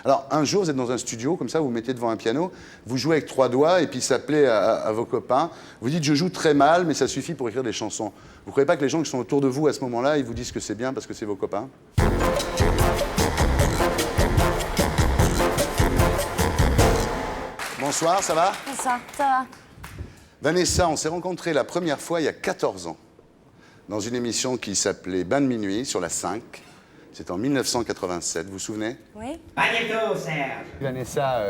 Alors, un jour, vous êtes dans un studio, comme ça, vous vous mettez devant un piano, vous jouez avec 3 doigts, et puis ça plaît à vos copains. Vous dites, je joue très mal, mais ça suffit pour écrire des chansons. Vous ne croyez pas que les gens qui sont autour de vous à ce moment-là, ils vous disent que c'est bien parce que c'est vos copains? Bonsoir, ça va? Bonsoir, ça va? Vanessa, on s'est rencontrés la première fois il y a 14 ans, dans une émission qui s'appelait Bain de minuit, sur la 5. C'était en 1987, vous vous souvenez? Oui. Magnéto, Serge. Vanessa,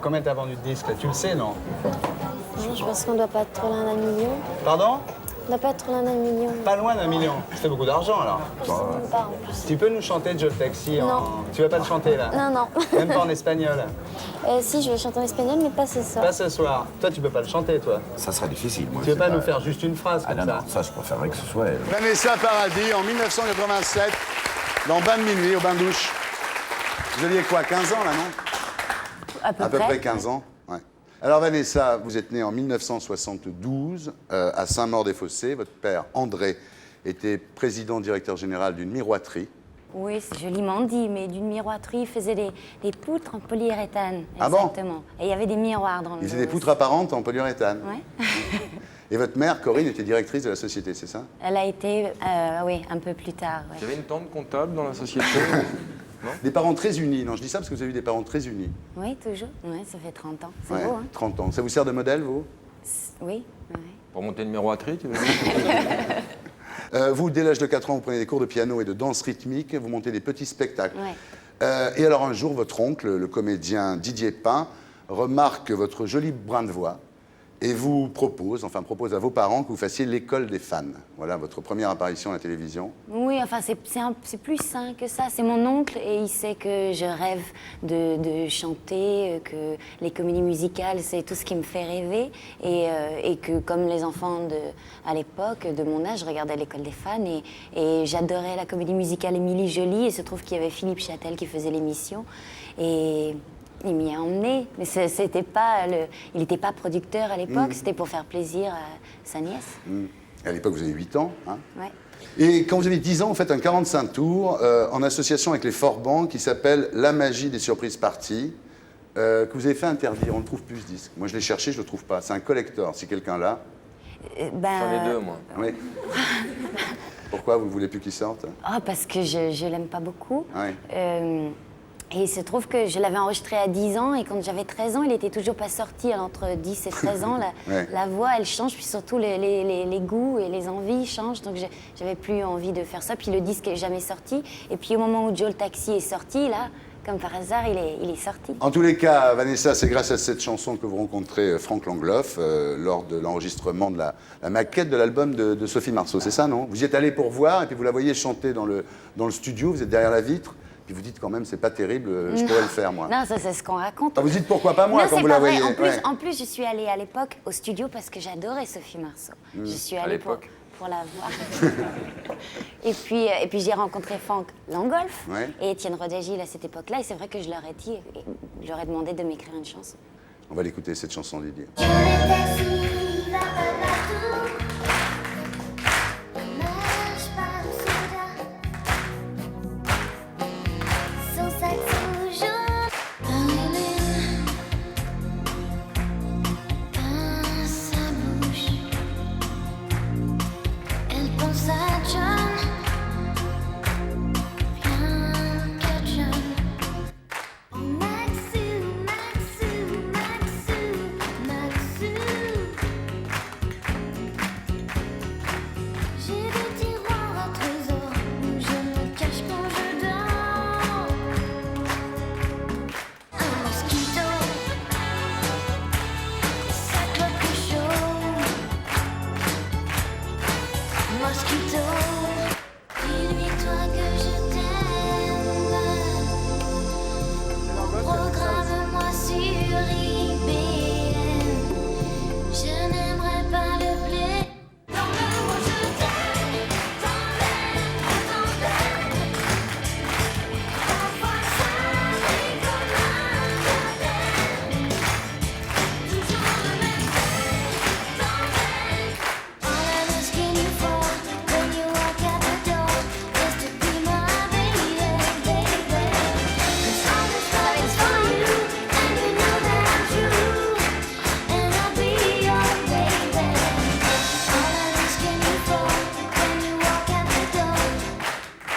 combien t'as vendu de disques là? Tu le sais, non? Non, je pense qu'on doit pas être trop loin d'un million. Pardon? On doit pas être trop loin d'un million. Pas loin d'1 million. Ça fait beaucoup d'argent alors. Je sais même pas en plus. Tu peux nous chanter Joe le Taxi en... Non. Tu vas pas le chanter là? Non, non. Même pas en espagnol? Si, je vais chanter en espagnol, mais pas ce soir. Pas ce soir. Toi, tu peux pas le chanter, toi. Ça serait difficile, moi. Tu veux pas nous faire juste une phrase Ah comme non, ça? non, ça, je préférerais que ce soit elle. Vanessa Paradis, en 1987, dans Bain de minuit, au bain-douche. Vous aviez quoi, 15 ans là, non? À peu près 15 ans, ouais. Alors Vanessa, vous êtes née en 1972 à Saint-Maur-des-Fossés. Votre père, André, était président-directeur général d'une miroiterie. Oui, c'est joliment dit, mais d'une miroiterie, il faisait des poutres en polyuréthane. Ah bon? Exactement. Et il y avait des miroirs dans le Il faisait des poutres apparentes en polyuréthane. Ouais. Et votre mère, Corinne, était directrice de la société, c'est ça? Elle a été, oui, un peu plus tard. Ouais. Il y avait une tante comptable dans la société. Des parents très unis. Non, je dis ça parce que vous avez eu des parents très unis. Oui, toujours. Oui, ça fait 30 ans. C'est Ouais, beau, hein? 30 ans. Ça vous sert de modèle, vous? Oui, oui. Pour monter une miroiterie, tu veux dire? Vous, dès l'âge de 4 ans, vous prenez des cours de piano et de danse rythmique, vous montez des petits spectacles. Ouais. Et alors un jour, votre oncle, le comédien Didier Pin, remarque votre joli brin de voix et vous propose à vos parents que vous fassiez l'école des fans. Voilà votre première apparition à la télévision. Oui, enfin, c'est plus sain que ça. C'est mon oncle et il sait que je rêve de chanter, que les comédies musicales, c'est tout ce qui me fait rêver. Et que, comme les enfants à l'époque, de mon âge, je regardais l'école des fans et j'adorais la comédie musicale Émilie Joly. Et il se trouve qu'il y avait Philippe Châtel qui faisait l'émission. Et il m'y a emmené, mais c'était pas il n'était pas producteur à l'époque, c'était pour faire plaisir à sa nièce. À l'époque, vous avez 8 ans. Hein. Ouais. Et quand vous avez 10 ans, vous faites un 45 tours en association avec les Forbans qui s'appelle La magie des surprises parties, que vous avez fait interdire. On ne trouve plus ce disque. Moi, je l'ai cherché, je ne le trouve pas. C'est un collector, si quelqu'un l'a. J'en ai 2, moi. Oui. Pourquoi vous ne voulez plus qu'il sorte? Ah, parce que je l'aime pas beaucoup. Ouais. Et il se trouve que je l'avais enregistré à 10 ans et quand j'avais 13 ans, il était toujours pas sorti. Alors, entre 10 et 13 ans, Ouais. la voix, elle change, puis surtout les goûts et les envies changent. Donc, j'avais plus envie de faire ça. Puis le disque est jamais sorti. Et puis au moment où Joe le Taxi est sorti, là, comme par hasard, il est sorti. En tous les cas, Vanessa, c'est grâce à cette chanson que vous rencontrez Franck Langloff lors de l'enregistrement de la maquette de l'album de Sophie Marceau. C'est ça, non? Vous y êtes allé pour voir et puis vous la voyez chanter dans le studio, vous êtes derrière la vitre. Puis vous dites quand même, c'est pas terrible, je pourrais le faire, moi. Non, ça, c'est ce qu'on raconte. Ah, vous dites pourquoi pas moi Non, quand c'est vous pas la vrai. voyez. En plus, je suis allée à l'époque au studio parce que j'adorais Sophie Marceau. Je suis allée pour la voir. et puis j'ai rencontré Franck Langloff et Étienne Rodagil à cette époque-là. Et c'est vrai que je leur ai dit, je leur ai demandé de m'écrire une chanson. On va l'écouter, cette chanson, Didier.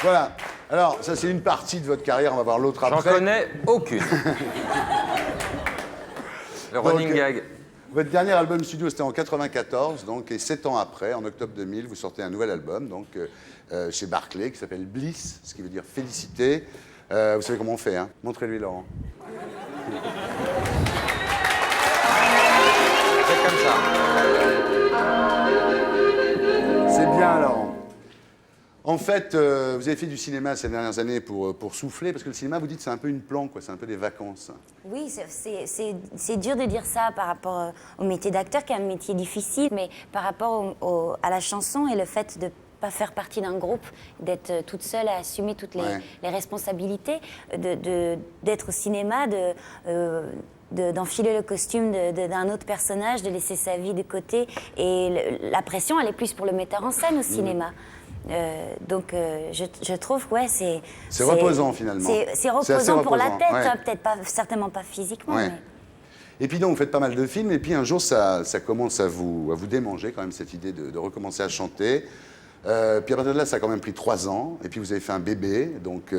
Voilà. Alors, ça, c'est une partie de votre carrière. On va voir l'autre J'en après. connais aucune. Le running Donc, gag. Votre dernier album studio, c'était en 94, donc, et 7 ans après, en octobre 2000, vous sortez un nouvel album, donc, chez Barclay, qui s'appelle Bliss, ce qui veut dire félicité. Vous savez comment on fait, hein? Montrez-lui, Laurent. C'est comme ça. C'est bien, Laurent. En fait, vous avez fait du cinéma ces dernières années pour souffler, parce que le cinéma, vous dites, c'est un peu une planque, quoi, c'est un peu des vacances. Oui, c'est dur de dire ça par rapport au métier d'acteur, qui est un métier difficile, mais par rapport à la chanson et le fait de pas faire partie d'un groupe, d'être toute seule à assumer toutes les responsabilités, d'être au cinéma, d'enfiler le costume d'un autre personnage, de laisser sa vie de côté. Et la pression, elle est plus pour le metteur en scène au cinéma. Donc, je trouve que ouais, c'est reposant, finalement. C'est C'est assez reposant pour la reposant, tête, ouais. hein, peut-être pas, certainement pas physiquement. Ouais. Mais... Et puis donc, vous faites pas mal de films, et puis un jour, ça commence à vous démanger, quand même, cette idée de recommencer à chanter. Puis à partir de là, ça a quand même pris 3 ans, et puis vous avez fait un bébé, donc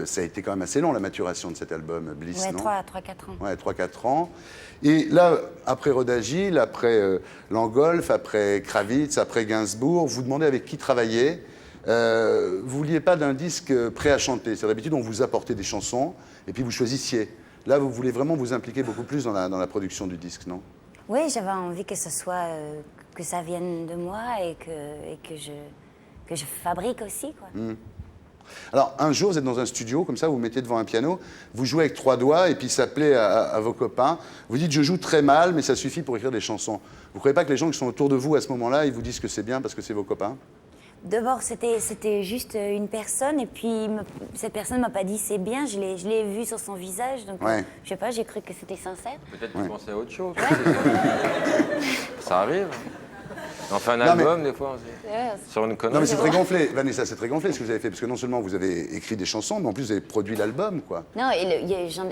ça a été quand même assez long, la maturation de cet album, Bliss, Ouais, non? 3-4 ans. Ouais, 3-4 ans. Et là, après Rodagil, après Langolf, après Kravitz, après Gainsbourg, vous demandez avec qui travailler. Vous ne vouliez pas d'un disque prêt à chanter. C'est d'habitude, on vous apportait des chansons, et puis vous choisissiez. Là, vous voulez vraiment vous impliquer beaucoup plus dans la production du disque, non? Oui, j'avais envie que ce soit, que ça vienne de moi et que je fabrique aussi, quoi. Alors, un jour, vous êtes dans un studio, comme ça, vous vous mettez devant un piano, vous jouez avec 3 doigts, et puis ça plaît à vos copains. Vous dites, je joue très mal, mais ça suffit pour écrire des chansons. Vous ne croyez pas que les gens qui sont autour de vous à ce moment-là, ils vous disent que c'est bien parce que c'est vos copains? D'abord, c'était juste une personne, et puis cette personne ne m'a pas dit c'est bien, je l'ai vu sur son visage, donc Ouais. je sais pas, j'ai cru que c'était sincère. Peut-être que tu pensais à autre chose. Ça arrive. On fait un Non, mais- album, des fois, aussi. Sur une connerie. Non, mais c'est très gonflé. Vanessa, c'est très gonflé ce que vous avez fait, parce que non seulement vous avez écrit des chansons, mais en plus vous avez produit l'album, quoi. Non,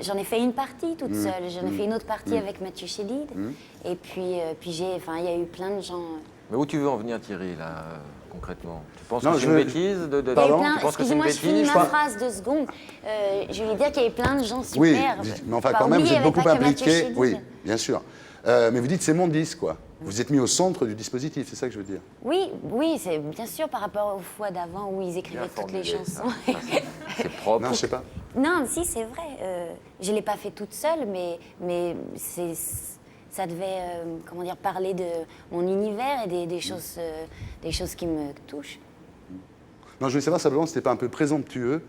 j'en ai fait une partie toute seule, j'en ai fait une autre partie avec Mathieu Chédid, et puis il y a eu plein de gens... Mais où tu veux en venir, Thierry, là, concrètement? Tu penses Non, que c'est je une veux- bêtise Il y a eu Pardon plein, Tu penses que c'est une excusez-moi, je finis bêtise ma phrase 2 secondes. Je voulais dire qu'il y avait plein de gens Oui, superbes. mais enfin Pas quand même, vous oublier, êtes il y avait beaucoup pas que Mathieu impliqué. Chédid. Oui, bien sûr. Mais vous dites c'est mon disque, quoi. Vous êtes mis au centre du dispositif, c'est ça que je veux dire. Oui, c'est bien sûr par rapport aux fois d'avant où ils écrivaient toutes les formulé, ça. chansons. C'est propre. Non, je sais pas. Non, si, c'est vrai. Je ne l'ai pas fait toute seule, mais ça devait comment dire, parler de mon univers et des choses qui me touchent. Non, je voulais savoir simplement si c'était pas un peu présomptueux.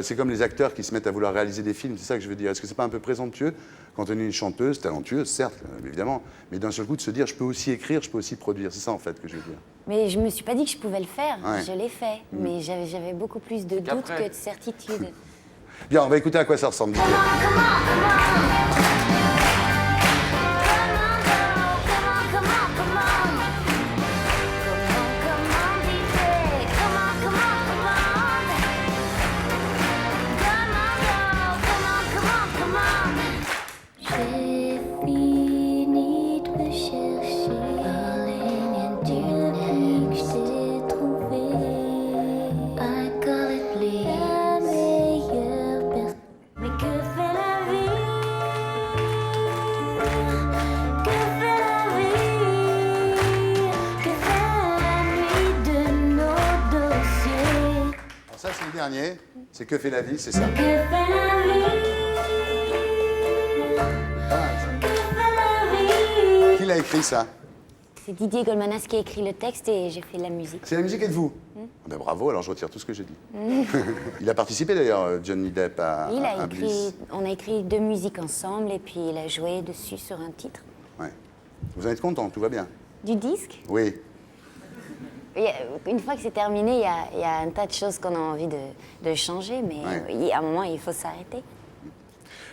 C'est comme les acteurs qui se mettent à vouloir réaliser des films, c'est ça que je veux dire. Est-ce que c'est pas un peu présomptueux quand on est une chanteuse, talentueuse, certes, évidemment, mais d'un seul coup de se dire je peux aussi écrire, je peux aussi produire. C'est ça en fait que je veux dire. Mais je me suis pas dit que je pouvais le faire. Ouais. Je l'ai fait, mais j'avais beaucoup plus de doutes qu'après. que de certitudes. Bien, on va écouter à quoi ça ressemble. Didier. J'ai fini de me chercher par les liens d'une vie que je t'ai trouvée. I call it bliss. La meilleure personne. Mais que fait la vie? Que fait la vie? Que fait la nuit de nos dossiers? Alors ça c'est le dernier, c'est Que fait la vie, c'est ça. Que fait la vie? Pas mal, ça. Que fait la vie? Qui l'a écrit ça? C'est Didier Golmanas qui a écrit le texte et j'ai fait la musique. C'est la musique et de vous. Ah ben bravo, alors je retire tout ce que j'ai dit. Il a participé d'ailleurs, Johnny Depp, à Bliss. On a écrit 2 musiques ensemble et puis il a joué dessus sur un titre. Ouais. Vous en êtes content, tout va bien? Du disque. Oui. Une fois que c'est terminé, il y a un tas de choses qu'on a envie de changer, mais Ouais. à un moment, il faut s'arrêter.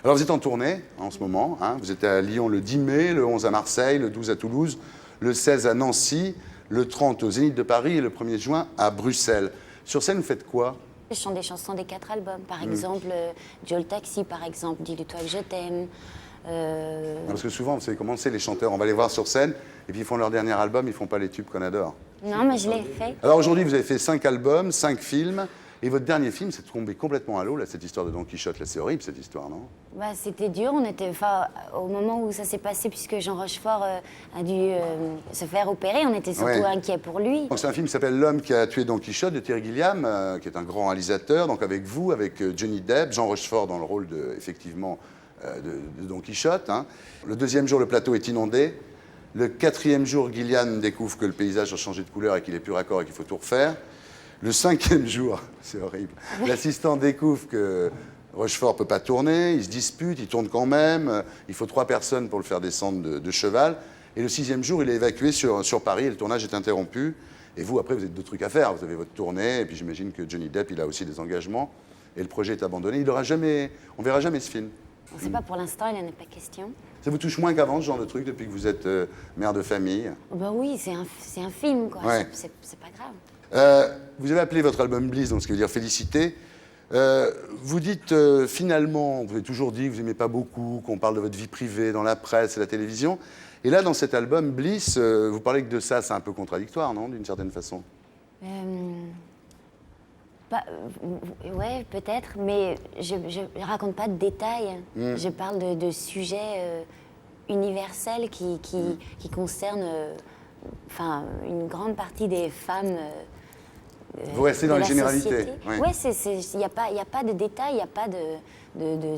Alors vous êtes en tournée en ce moment, hein. Vous êtes à Lyon le 10 mai, le 11 à Marseille, le 12 à Toulouse, le 16 à Nancy, le 30 au Zénith de Paris et le 1er juin à Bruxelles. Sur scène, vous faites quoi? Je chante des chansons des 4 albums. Par exemple, Joe le Taxi, par exemple, Dis-le-toi que je t'aime. Non, parce que souvent, vous savez comment c'est les chanteurs, on va les voir sur scène, et puis ils font leur dernier album, ils font pas les tubes qu'on adore. Non, mais je l'ai fait. Alors aujourd'hui, vous avez fait 5 albums, 5 films, et votre dernier film, c'est tombé complètement à l'eau, là, cette histoire de Don Quichotte. Là, c'est horrible, cette histoire, non? Bah, c'était dur, au moment où ça s'est passé, puisque Jean Rochefort a dû se faire opérer, on était surtout Ouais. inquiets pour lui. Donc, c'est un film qui s'appelle L'homme qui a tué Don Quichotte de Terry Gilliam, qui est un grand réalisateur, donc avec vous, avec Johnny Depp, Jean Rochefort dans le rôle effectivement de Don Quichotte. Hein. Le deuxième jour, le plateau est inondé. Le quatrième jour, Gilliam découvre que le paysage a changé de couleur et qu'il n'est plus raccord et qu'il faut tout refaire. Le cinquième jour, c'est horrible, l'assistant découvre que Rochefort ne peut pas tourner, il se dispute, il tourne quand même, il faut 3 personnes pour le faire descendre de cheval. Et le 6e jour, il est évacué sur Paris et le tournage est interrompu. Et vous, après, vous avez d'autres trucs à faire. Vous avez votre tournée, et puis j'imagine que Johnny Depp, il a aussi des engagements. Et le projet est abandonné. On verra jamais ce film. On ne sait pas pour l'instant, il n'en est pas question. Ça vous touche moins qu'avant, ce genre de truc, depuis que vous êtes mère de famille? Oh, bah oui, c'est un film, quoi. Ouais. C'est pas grave. Vous avez appelé votre album Bliss, donc ce qui veut dire félicité. Vous dites finalement, vous avez toujours dit que vous n'aimez pas beaucoup, qu'on parle de votre vie privée dans la presse et la télévision. Et là, dans cet album Bliss, vous parlez que de ça, c'est un peu contradictoire, non, d'une certaine façon? Ouais, peut-être, mais je raconte pas de détails. Je parle de sujets universels qui concernent une grande partie des femmes. Vous restez dans de les la généralités. société. Ouais. Ouais, il n'y a pas de détails, il n'y a pas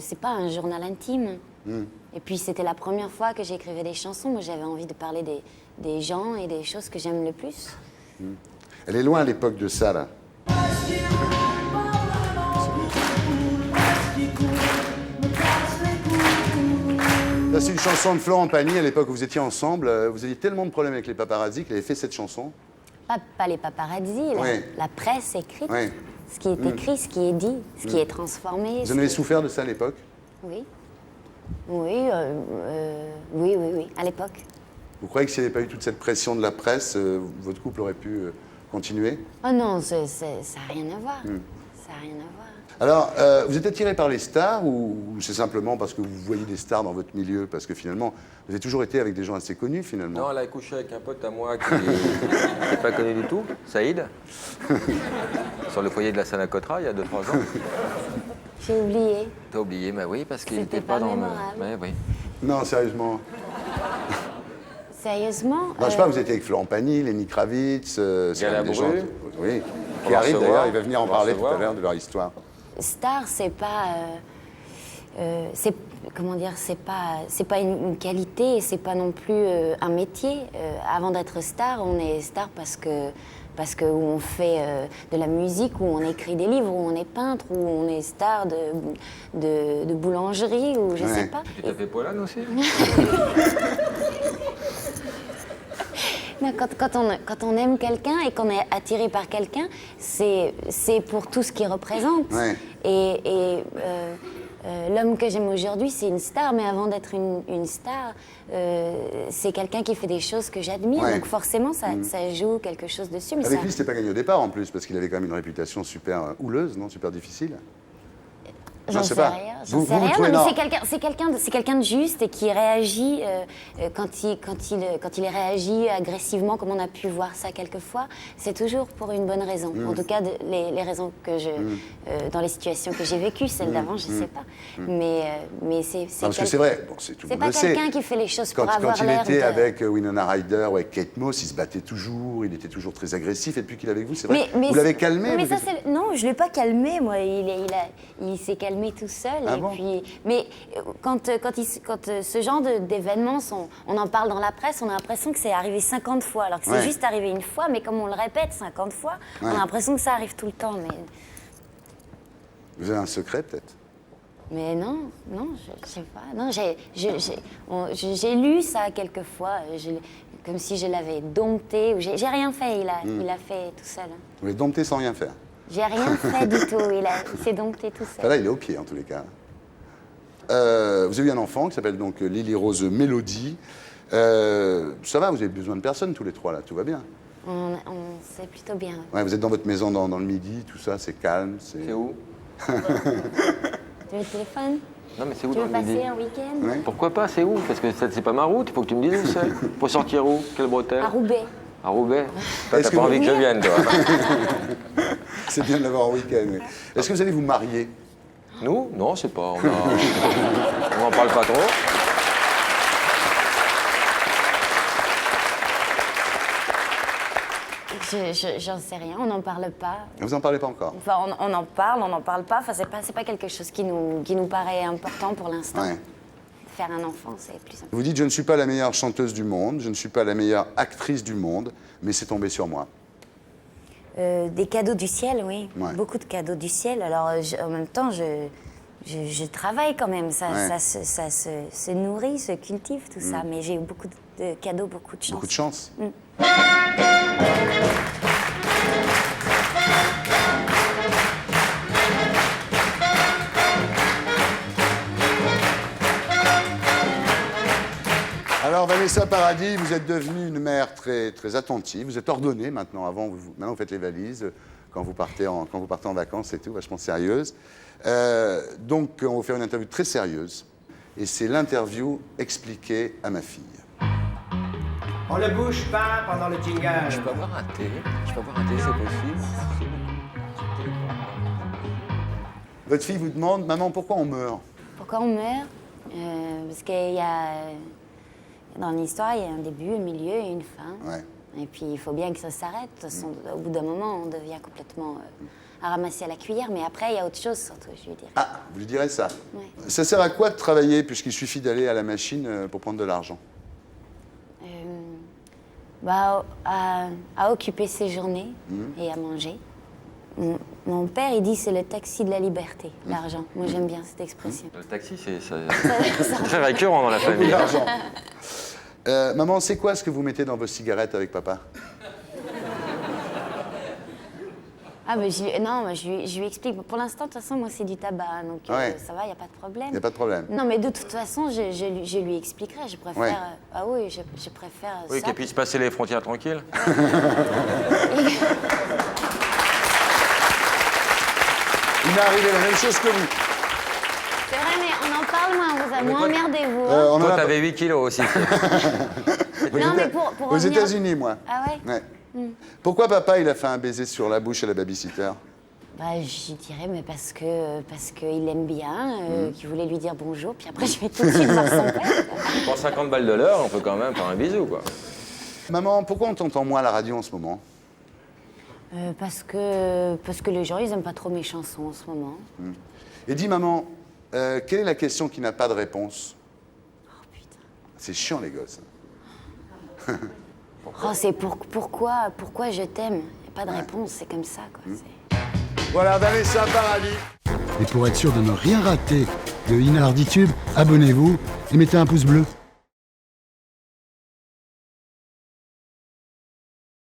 c'est pas un journal intime. Et puis c'était la première fois que j'écrivais des chansons. Moi, j'avais envie de parler des gens et des choses que j'aime le plus. Elle est loin à l'époque de ça, là. Là, c'est une chanson de Florent Pagny, à l'époque où vous étiez ensemble. Vous aviez tellement de problèmes avec les paparazzi qu'il avait fait cette chanson. Pas les paparazzi, Ouais. la presse écrite. Ouais. Ce qui est écrit, ce qui est dit, ce qui est transformé. Vous en avez souffert de ça à l'époque? Oui. Oui, oui, à l'époque. Vous croyez que s'il n'y avait pas eu toute cette pression de la presse, votre couple aurait pu continuer? Oh non, ça n'a rien à voir. Ça n'a rien à voir. Alors, vous êtes attiré par les stars ou c'est simplement parce que vous voyez des stars dans votre milieu? Parce que finalement, vous avez toujours été avec des gens assez connus, finalement. Non, elle a couché avec un pote à moi qui n'est pas connu du tout, Saïd, sur le foyer de la Sana-Cotra il y a 2-3 ans. J'ai oublié. T'as oublié, mais oui, parce qu'il C'était n'était pas pas dans le... mémorable. Mais oui. Non, sérieusement. Sérieusement Non, je sais pas, vous étiez avec Florent Pagny, Lenny Kravitz, c'est quand même des gens... Galabru. Oui, On qui va arrivent recevoir. d'ailleurs, il va venir en On va parler tout à recevoir. l'heure de leur histoire. Star, c'est pas. Comment dire, c'est pas une qualité, c'est pas non plus un métier. Avant d'être star, on est star parce que où on fait de la musique, où on écrit des livres, où on est peintre, où on est star de boulangerie, ou je Ouais. sais pas. Tu t'as fait Polan aussi? Mais quand on aime quelqu'un et qu'on est attiré par quelqu'un, c'est pour tout ce qu'il représente. Ouais. Et l'homme que j'aime aujourd'hui, c'est une star, mais avant d'être une star, c'est quelqu'un qui fait des choses que j'admire. Ouais. Donc forcément, ça joue quelque chose dessus. Mais Avec ça... lui, c'était pas gagné au départ en plus, parce qu'il avait quand même une réputation super houleuse, non? Super difficile. J'en sais pas. rien. Vous J'en sais rien. trouvez Non, non. mais c'est quelqu'un de juste et qui réagit quand il réagit agressivement, comme on a pu voir ça quelquefois. C'est toujours pour une bonne raison. En tout cas, les raisons que dans les situations que j'ai vécues, celles d'avant, je sais pas. Mais c'est Non, parce que c'est vrai, bon, tout le C'est monde pas le sait. quelqu'un qui fait les choses Quand, pour avoir quand il l'air était de... avec Winona Ryder ou avec Kate Moss, il se battait toujours, il était toujours très agressif. Et depuis qu'il est avec vous, c'est vrai. Mais vous l'avez c'est- calmé? Non, mais vous ça, êtes- non, je ne l'ai pas calmé, moi. Il s'est calmé tout seul. Ah et bon puis, mais quand ce genre d'événements, on en parle dans la presse, on a l'impression que c'est arrivé 50 fois. Alors que c'est Ouais. juste arrivé une fois, mais comme on le répète 50 fois, on Ouais. a l'impression que ça arrive tout le temps. Vous avez un secret, peut-être? Mais non, je sais pas. Non, j'ai lu ça quelques fois, comme si je l'avais dompté. Ou j'ai rien fait, il a fait tout seul. Vous l'avez dompté sans rien faire. J'ai rien fait du tout, il s'est dompté tout seul. Enfin, là, il est au pied, en tous les cas. Vous avez eu un enfant qui s'appelle donc Lily Rose Mélodie. Ça va, vous avez besoin de personne tous les trois, là, tout va bien. C'est plutôt bien. Ouais, vous êtes dans votre maison dans le midi, tout ça, c'est calme. C'est où? Tu veux le téléphone? Non, mais c'est où Tu dans veux le midi? passer un week-end? Ouais. Pourquoi pas? C'est où? Parce que c'est pas ma route, il faut que tu me dises où c'est. Pour sortir où? Quelle bretelle? À Roubaix. À Roubaix. Toi, Est-ce t'as que pas vous- envie que je vienne, toi. C'est bien de l'avoir en week-end. Oui. Est-ce que vous allez vous marier? Nous? Non, c'est pas. On n'en parle pas trop. J'en sais rien, on n'en parle pas. Vous n'en parlez pas encore? Enfin, on en parle, on n'en parle pas. Enfin, c'est pas quelque chose qui nous paraît important pour l'instant. Ouais. Faire un enfant, c'est plus important. Vous dites, je ne suis pas la meilleure chanteuse du monde, je ne suis pas la meilleure actrice du monde, mais c'est tombé sur moi. Des cadeaux du ciel, oui. Ouais. Beaucoup de cadeaux du ciel. Alors, en même temps, je travaille quand même. Ça, Ouais. ça se nourrit, se cultive, tout ça. Mais j'ai eu beaucoup de cadeaux, beaucoup de chance. Beaucoup de chance. Alors Vanessa Paradis, vous êtes devenue une mère très, très attentive. Vous êtes ordonnée maintenant. Maintenant vous faites les valises quand vous partez en vacances et tout, vachement sérieuse. Donc on va vous faire une interview très sérieuse. Et c'est l'interview expliquée à ma fille. On ne bouge pas pendant le jingle. Je peux avoir un thé? Je peux avoir un thé, c'est possible? Votre fille vous demande, maman, pourquoi on meurt? Pourquoi on meurt Parce qu'il y a... Dans l'histoire, il y a un début, un milieu et une fin. Ouais. Et puis, il faut bien que ça s'arrête. De toute façon, au bout d'un moment, on devient complètement à ramasser à la cuillère. Mais après, il y a autre chose, surtout, je lui dirais. Ah, vous lui direz ça. Ouais. Ça sert à quoi de travailler puisqu'il suffit d'aller à la machine pour prendre de l'argent? À occuper ses journées et à manger. Mon père, il dit c'est le taxi de la liberté, l'argent. Moi, j'aime bien cette expression. Le taxi, c'est très récurrent dans la famille. L'argent. Maman, c'est quoi ce que vous mettez dans vos cigarettes avec papa? Ah, mais je lui explique. Pour l'instant, de toute façon, moi, c'est du tabac. Donc, Ouais. ça va, il n'y a pas de problème. Il n'y a pas de problème. Non, mais de toute façon, je lui expliquerai. Je préfère... Ouais. Ah oui, je préfère Oui, ça. qu'elle puisse passer les frontières tranquilles. Il m'est arrivé la même chose que vous. C'est vrai, mais on en parle moins. On vous a moins emmerdé, vous. On en Toi, a- t'avais 8 kilos aussi. Non, mais pour Aux revenir- États-Unis, moi. Ah ouais Ouais. Pourquoi papa, il a fait un baiser sur la bouche à la babysitter? Je dirais, mais parce qu'il aime bien, qu'il voulait lui dire bonjour, puis après je vais tout de suite voir son père. Pour 50 balles de l'heure, on peut quand même faire un bisou, quoi. Maman, pourquoi on t'entend moins à la radio en ce moment? Parce que les gens, ils aiment pas trop mes chansons en ce moment. Et dis, maman, quelle est la question qui n'a pas de réponse? Oh putain. C'est chiant, les gosses. Oh, c'est pourquoi je t'aime. Y a pas de réponse, c'est comme ça, quoi. Voilà, Vanessa Paradis. Et pour être sûr de ne rien rater de Inarditube, abonnez-vous et mettez un pouce bleu.